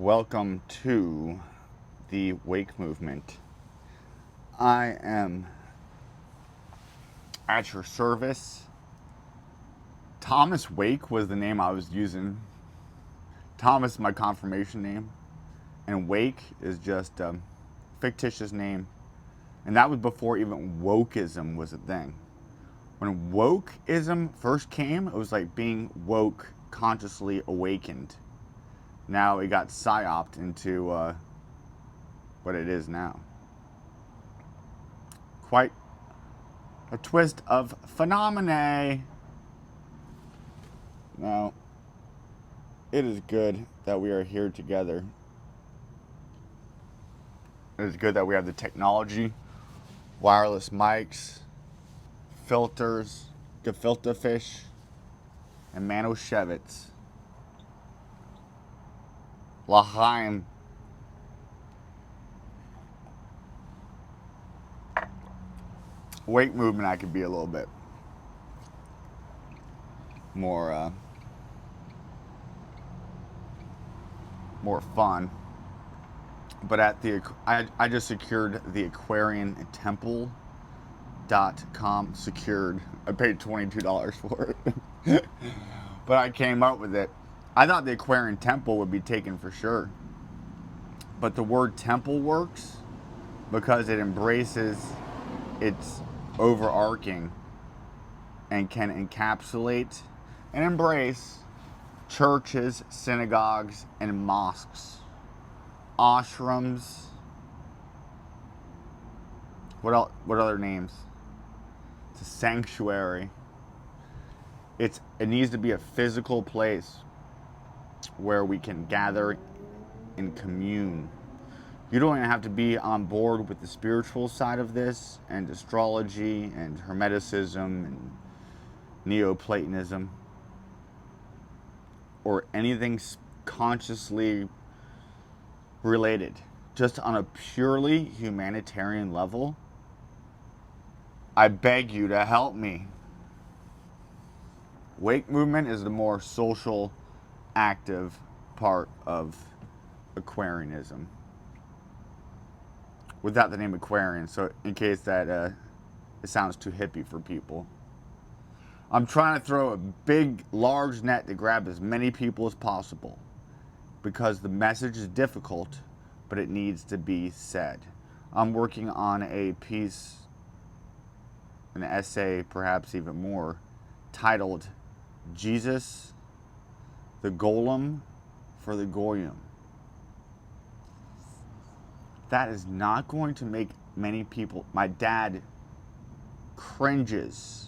Welcome to the Wake Movement. I am at your service. Thomas Wake was the name I was using. Thomas is my confirmation name, and Wake is just a fictitious name. And that was before even wokeism was a thing. When wokeism first came, it was like being woke, consciously awakened. Now it got psyoped into what it is now. Quite a twist of phenomena. Now, it is good that we are here together. It is good that we have the technology, wireless mics, filters, gefilte fish, and Manoshevitz. L'chaim. Wake movement, I could be a little bit more fun. But at the I just secured the Aquarian Temple.com secured. I paid $22 for it. But I came up with it. I thought the Aquarian Temple would be taken for sure. But the word temple works because it embraces its overarching and can encapsulate and embrace churches, synagogues, and mosques, ashrams. What else? What other names? It's a sanctuary. It needs to be a physical place where we can gather and commune. You don't even have to be on board with the spiritual side of this, and astrology, and Hermeticism, and Neoplatonism, or anything consciously related. Just on a purely humanitarian level, I beg you to help me. Wake movement is the more social, active part of Aquarianism. Without the name Aquarian, so in case that it sounds too hippie for people. I'm trying to throw a big, large net to grab as many people as possible, because the message is difficult, but it needs to be said. I'm working on a piece, an essay, perhaps even more, titled Jesus, the Golem for the Goyim. That is not going to make many people. My dad cringes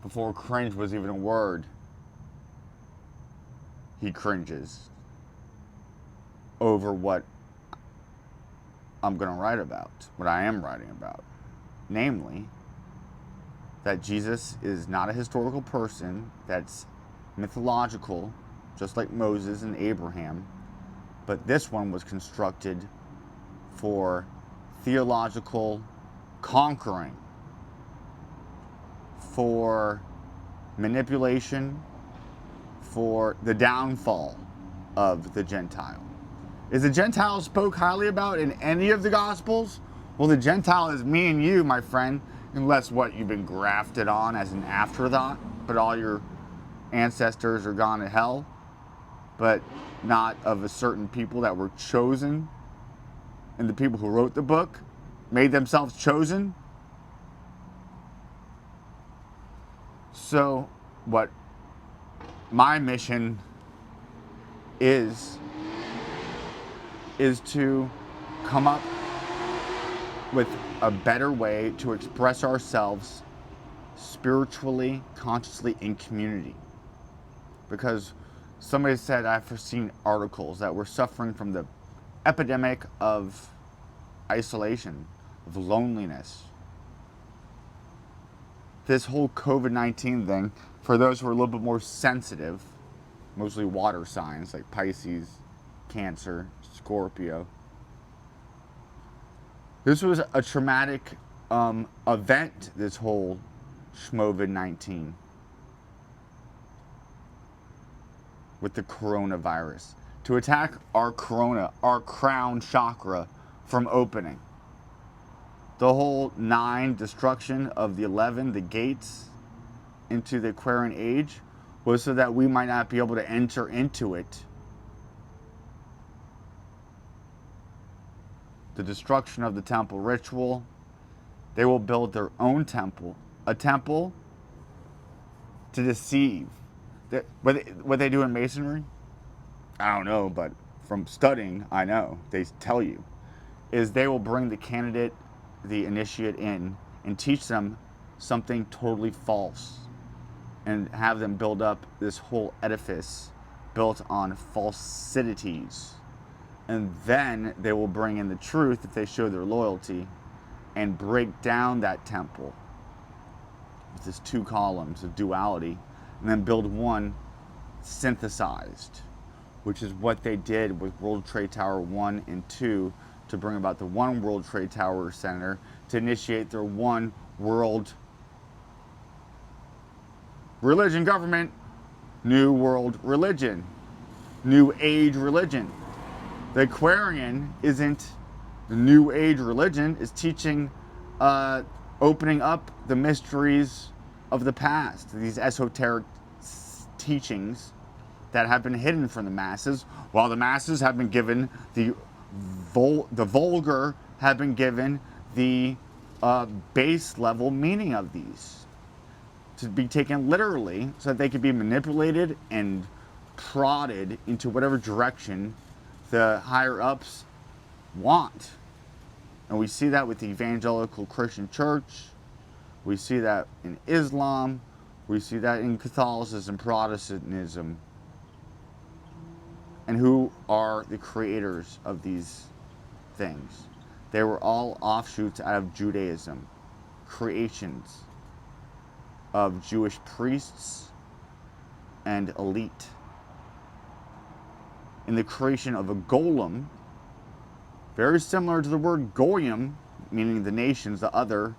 before cringe was even a word. He cringes over what I'm going to write about, what I am writing about. Namely, that Jesus is not a historical person that's mythological, just like Moses and Abraham, but this one was constructed for theological conquering, for manipulation, for the downfall of the Gentile. Is the Gentile spoke highly about in any of the Gospels? Well, the Gentile is me and you, my friend, unless what, you've been grafted on as an afterthought, but all your ancestors are gone to hell, but not of a certain people that were chosen. And the people who wrote the book made themselves chosen. So what my mission is to come up with a better way to express ourselves spiritually, consciously, in community. Because somebody said, I've seen articles that we're suffering from the epidemic of isolation, of loneliness. This whole COVID-19 thing, for those who are a little bit more sensitive, mostly water signs like Pisces, Cancer, Scorpio. This was a traumatic event, this whole COVID-19 with the coronavirus. to attack our corona, our crown chakra from opening. The whole 9 destruction of the 11, the gates into the Aquarian age, was so that we might not be able to enter into it. The destruction of the temple ritual. They will build their own temple, a temple to deceive. What they do in masonry, I don't know, but from studying, I know, they tell you, is they will bring the candidate, the initiate in, and teach them something totally false, and have them build up this whole edifice built on falsities. And then they will bring in the truth if they show their loyalty, and break down that temple with its 2 columns of duality, and then build one synthesized, which is what they did with World Trade Tower 1 and 2 to bring about the one World Trade Tower Center, to initiate their one world religion government, new world religion, new age religion. The Aquarian isn't the new age religion, is teaching, opening up the mysteries of the past, these esoteric teachings that have been hidden from the masses, while the masses have been given the vulgar have been given the base level meaning of these, to be taken literally, so that they could be manipulated and prodded into whatever direction the higher ups want. And we see that with the evangelical Christian church. We see that in Islam. We see that in Catholicism, Protestantism. And who are the creators of these things? They were all offshoots out of Judaism, creations of Jewish priests and elite. In the creation of a golem, very similar to the word goyim, meaning the nations, the other,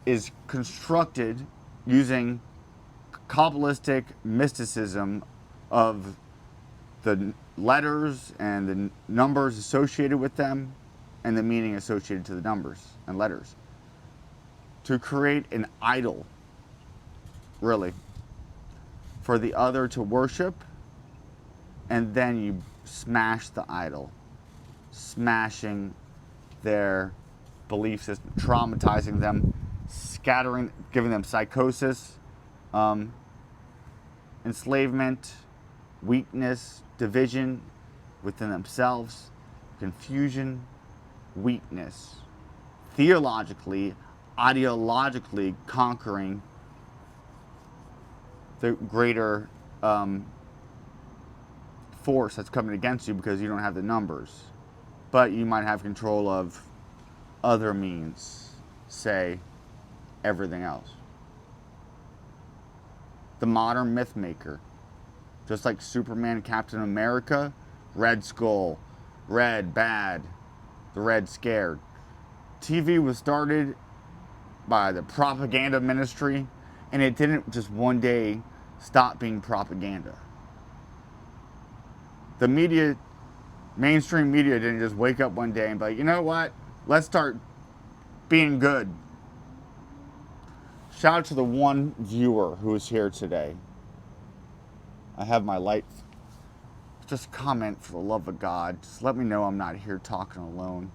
is constructed using Kabbalistic mysticism of the letters and the numbers associated with them, and the meaning associated to the numbers and letters, to create an idol, really, for the other to worship. And then you smash the idol, smashing their belief system, traumatizing them, scattering, giving them psychosis, enslavement, weakness, division within themselves, confusion, weakness, theologically, ideologically conquering the greater force that's coming against you, because you don't have the numbers, but you might have control of other means, say everything else. The modern myth maker, just like Superman, Captain America, Red Skull, red bad, the red scared. TV was started by the propaganda ministry, and it didn't just one day stop being propaganda. The media, mainstream media, didn't just wake up one day and be like, you know what, let's start being good. Shout out to the one viewer who is here today. I have my light. Just comment, for the love of God. Just let me know I'm not here talking alone.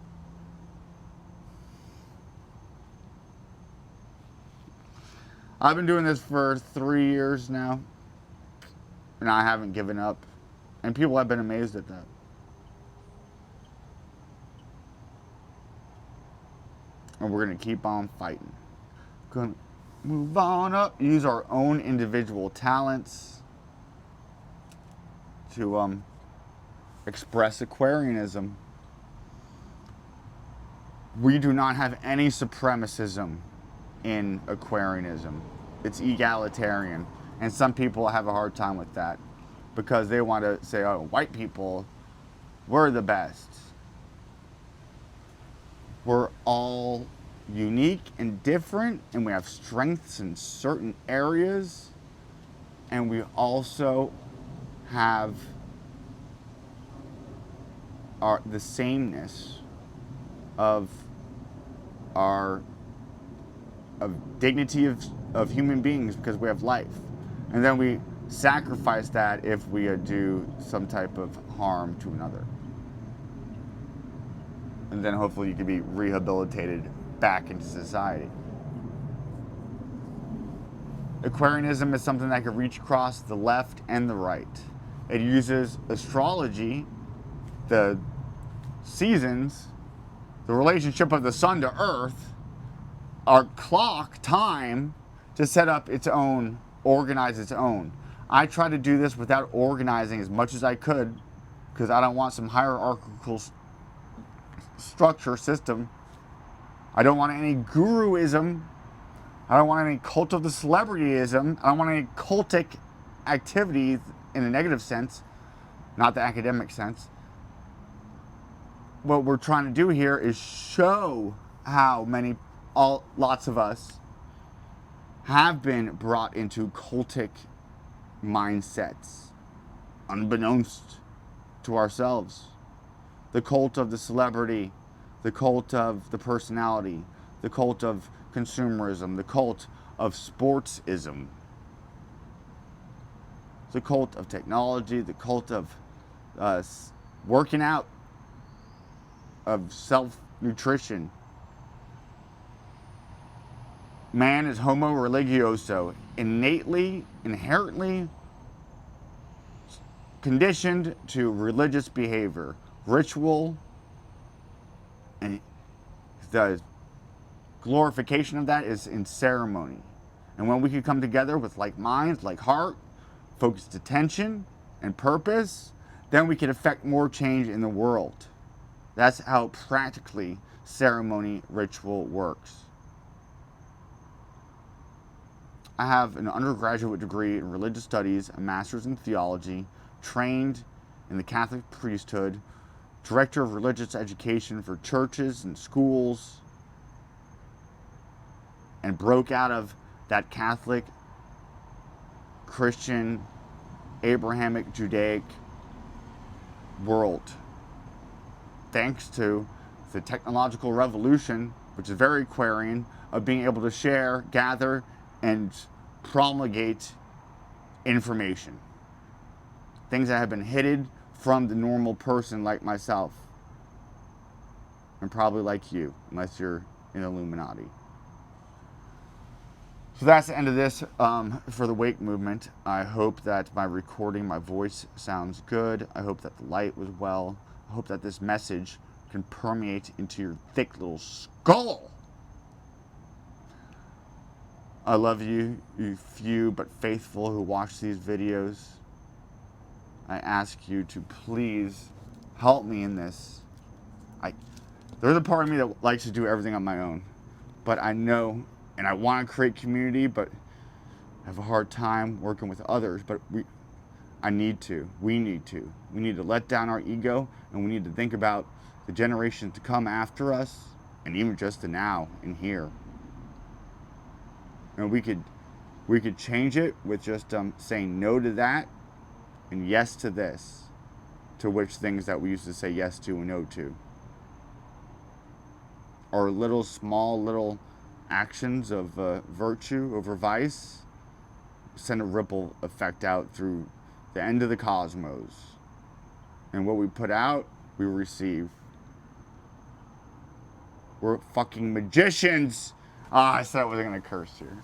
I've been doing this for 3 years now, and I haven't given up. And people have been amazed at that. And we're going to keep on fighting. Going to move on up. Use our own individual talents to express Aquarianism. We do not have any supremacism in Aquarianism. It's egalitarian. And some people have a hard time with that, because they want to say, oh, white people, we're the best. We're all unique and different, and we have strengths in certain areas, and we also have the sameness of our dignity of human beings because we have life, and then we sacrifice that if we do some type of harm to another, and then hopefully you can be rehabilitated back into society. Aquarianism is something that can reach across the left and the right. It uses astrology, the seasons, the relationship of the sun to earth, our clock, time, to set up its own, organize its own. I try to do this without organizing as much as I could because I don't want some hierarchical structure system. I don't want any guruism. I don't want any cult of the celebrityism. I don't want any cultic activities in a negative sense, not the academic sense. What we're trying to do here is show how lots of us have been brought into cultic mindsets, unbeknownst to ourselves. The cult of the celebrity, the cult of the personality, the cult of consumerism, the cult of sportsism, the cult of technology, the cult of working out, of self-nutrition. Man is homo religioso, innately, inherently conditioned to religious behavior, ritual, and the glorification of that is in ceremony. And when we can come together with like minds, like heart, focused attention, and purpose, then we can affect more change in the world. That's how practically ceremony ritual works. I have an undergraduate degree in religious studies, a master's in theology, trained in the Catholic priesthood, director of religious education for churches and schools, and broke out of that Catholic, Christian, Abrahamic, Judaic world. Thanks to the technological revolution, which is very Aquarian, of being able to share, gather, and promulgate information. Things that have been hidden from the normal person like myself. And probably like you, unless you're in Illuminati. So that's the end of this for the Wake movement. I hope that my recording, my voice sounds good. I hope that the light was well. I hope that this message can permeate into your thick little skull. I love you, you few but faithful who watch these videos. I ask you to please help me in this. There's a part of me that likes to do everything on my own, but I know, and I want to create community, but I have a hard time working with others, but we need to let down our ego, and we need to think about the generations to come after us, and even just the now and here. And we could change it with just saying no to that and yes to this, to which things that we used to say yes to and no to. Or small little actions of virtue over vice send a ripple effect out through the end of the cosmos. And what we put out, we receive. We're fucking magicians. I said I wasn't gonna curse here.